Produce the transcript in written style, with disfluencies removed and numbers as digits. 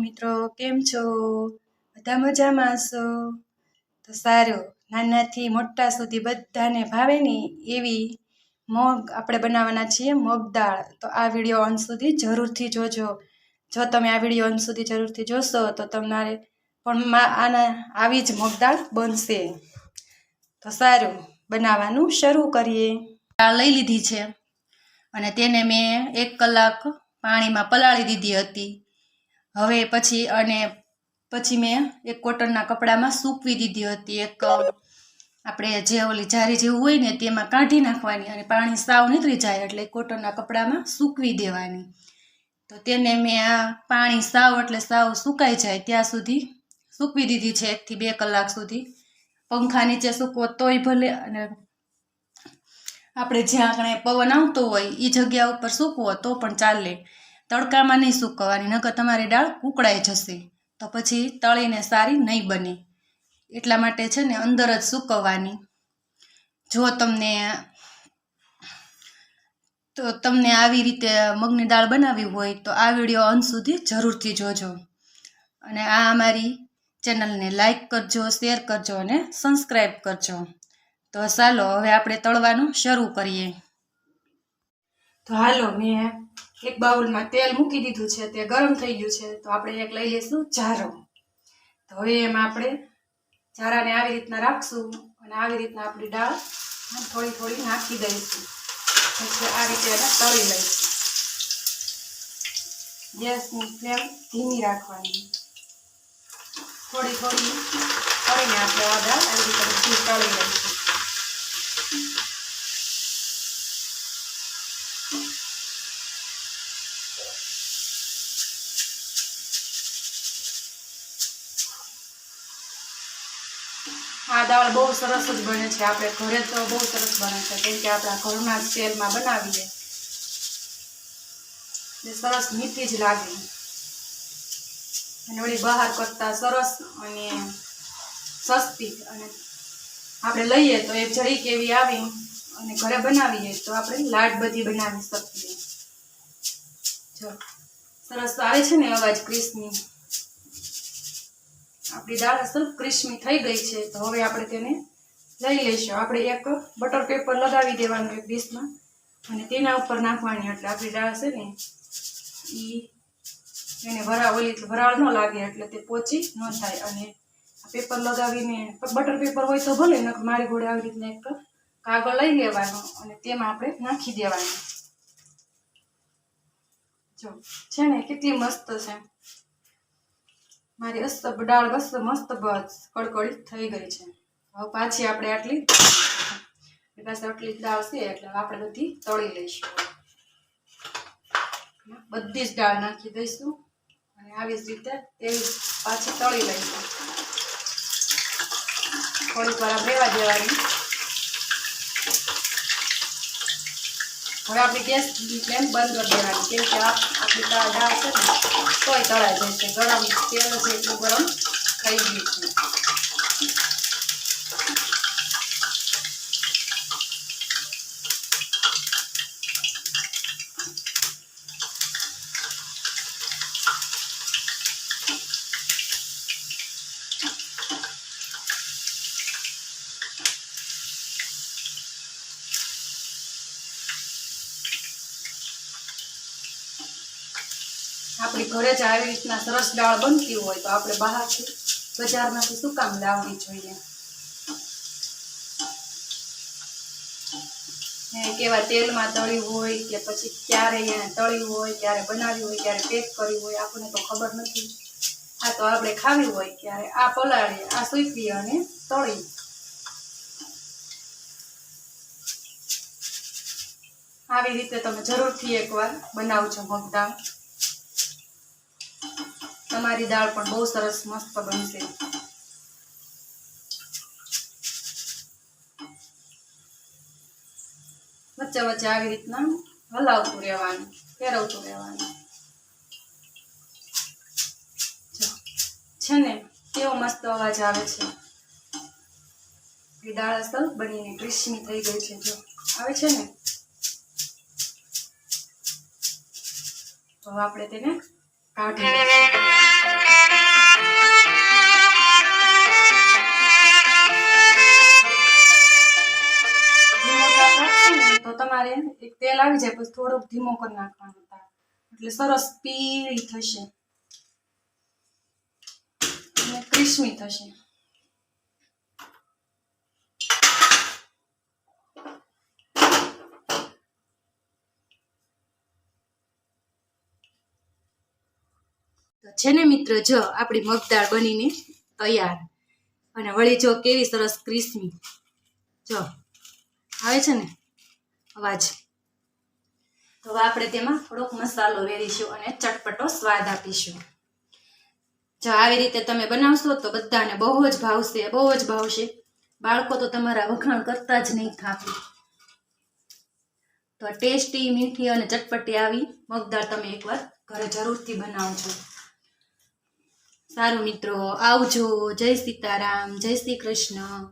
મિત્રો, કેમ છો? બધા મજામાં છો? તો સારું, નાનાથી મોટા સુધી બધાને ભાવે ને એવી મગ આપણે બનાવવાના છીએ, મગ દાળ. તો આ વિડીયો અંત સુધી જરૂરથી જોજો. જો તમે આ વિડીયો અંત સુધી જરૂરથી જોશો તો તમારે પણ આવી જ મગ દાળ બનશે. તો સારું, બનાવવાનું શરૂ કરીએ. દાળ લઈ લીધી છે અને તેને મેં 1 કલાક પાણીમાં પલાળી દીધી હતી. હવે પછી મેં એક કોટનના કપડામાં સૂકવી દીધી હતી. એક આપણે જે ઓલી જારી જેવું હોય ને તેમાં કાઢી નાખવાની અને પાણી સાવ નીકળી જાય એટલે કોટનના કપડામાં સૂકવી દેવાની. તો તેને મેં આ પાણી સાવ સુકાઈ જાય ત્યાં સુધી સૂકવી દીધી છે. 1 થી 2 કલાક સુધી પંખા નીચે સૂકવો તોય ભલે, અને આપણે જ્યાં કણે પવન આવતો હોય એ જગ્યા ઉપર સૂકવો તો પણ ચાલે. તડકામાં નહીં સૂકવવાની, નકર તમારી દાળ કૂકળાઈ જશે, તો પછી તળીને સારી નહીં બને. એટલા માટે છે ને અંદર જ સૂકવવાની. જો તમને આવી રીતે મગની દાળ બનાવવી હોય તો આ વિડીયો અંત સુધી જરૂરથી જોજો. અને આ અમારી ચેનલને લાઈક કરજો, શેર કરજો અને સબસ્ક્રાઈબ કરજો. તો ચાલો હવે આપણે તળવાનું શરૂ કરીએ. તો હાલો, મેં એક બાઉલમાં તેલ મૂકી દીધું છે, તે ગરમ થઈ ગયું છે. તો આપણે એક લઈ લઈશું જારો. તો હવે એમાં આપણે જારાને આવી રીતના રાખશું અને આવી રીતના આપણી દાળ થોડી નાખી દઈશું. પછી આ રીતે એને તળી લઈશું. ગેસની ફ્લેમ ધીમી રાખવાની. થોડી તળીને આપણે આ દાળ આવી રીતે તળી લઈશું. આ દાળ બહુ સરસ જ બને છે. આપણે ઘરે તો બહુ સરસ બને છે, કેમ કે આપણા ઘરના જ તેલમાં બનાવીએ એટલે સરસ મીઠી જ લાગે. અને વળી બહાર કરતાં સરસ અને સસ્તી, અને આપણે લઈએ તો એક જરીક એવી આવી અને ઘરે બનાવીએ તો આપણે લાડ બધી બનાવી શકીએ. જો સરસ આવે છે ને અવાજ ક્રિસ્પી. આપણી દાળ અસલ ક્રિસ્પી થઈ ગઈ છે. તો હવે આપણે તેને લઈ લઈશું. આપણે એક બટર પેપર લગાવી દેવાનું એક ડીશમાં અને તેના ઉપર નાખવાની, એટલે આપણી દાળ છે ને એને વરાળ ન લાગે, એટલે તે પોચી ન થાય. અને પેપર લગાવીને બટર પેપર હોય તો ભલે, ન મારી ઘોડે આવી રીતના એક કાગળ લઈ લેવાનો અને તેમાં આપણે નાખી દેવાનું. જો છે ને કેટલી મસ્ત છે મારી દાળ. બસ મસ્ત કડકડી થઈ ગઈ છે. હવે પાછી આપણે આટલી દાળ છે એટલે આપણે બધી તળી લઈશું. બધી જ દાળ નાખી દઈશું અને આવી જ રીતે તેવી પાછી તળી લઈશું. થોડીક વાર રહેવા દેવાની. હવે આપણી ગેસની ફ્લેમ બંધ કરી દેવાની, કેમ કે આપણી દાળ છે ને તોય તળાઈ જશે. ગરમ તેલ છે એટલું ગરમ થઈ ગયું છે. આપણી ઘરે જ આવી રીતના સરસ દાળ બનતી હોય તો આપણે બહારથી બજારમાંથી શું કામ લાવવી જોઈએ? કેવા તેલમાં તળ્યું હોય કે પછી ક્યારે એને તળ્યું હોય, ક્યારે બનાવ્યું હોય, ક્યારે પેક કર્યું હોય, આપણને તો ખબર નથી. આ તો આપણે ખાવી હોય ત્યારે આ પલાળીએ, આ સૂકવી અને તળી. આવી રીતે તમે જરૂરથી એકવાર બનાવજો મગ દાળ. તમારી દાળ પણ બહુ સરસ મસ્ત બનશે. વચ્ચે વચ્ચે આવી રીતના હલાવતું રહેવાનું, ફેરવતું રહેવાનું. છે ને કેવો મસ્ત અવાજ આવે છે. એ દાળ અસલ બનીને ક્રિસ્પી થઈ ગઈ છે. જો આવે છે ને, તો આપણે તેને કાઢી લઈશું. એક તેલ આવી જાય પછી થોડોક ધીમો કરી નાખવાનો એટલે સરસ પીળી થશે અને ક્રિસ્પી થશે. તો છે ને મિત્રો, જો આપણી મગદાળ બનીને તૈયાર, અને વળી જો કેવી સરસ ક્રિસ્પી, જો આવે છે ને અવાજ. તો હવે આપણે તેમાં થોડોક મસાલો વેરીશું અને ચટપટો સ્વાદ આપીશું. જો આવી રીતે તમે બનાવશો તો બધાને બહુ જ ભાવશે, બહુ જ ભાવશે. બાળકો તો તમારા વખાણ કરતા જ નહીં થાકે. તો ટેસ્ટી, મીઠી અને ચટપટી આવી મગદાળ તમે એકવાર ઘરે જરૂરથી બનાવજો. સારું મિત્રો, આવજો. જય સીતારામ, જય શ્રી કૃષ્ણ.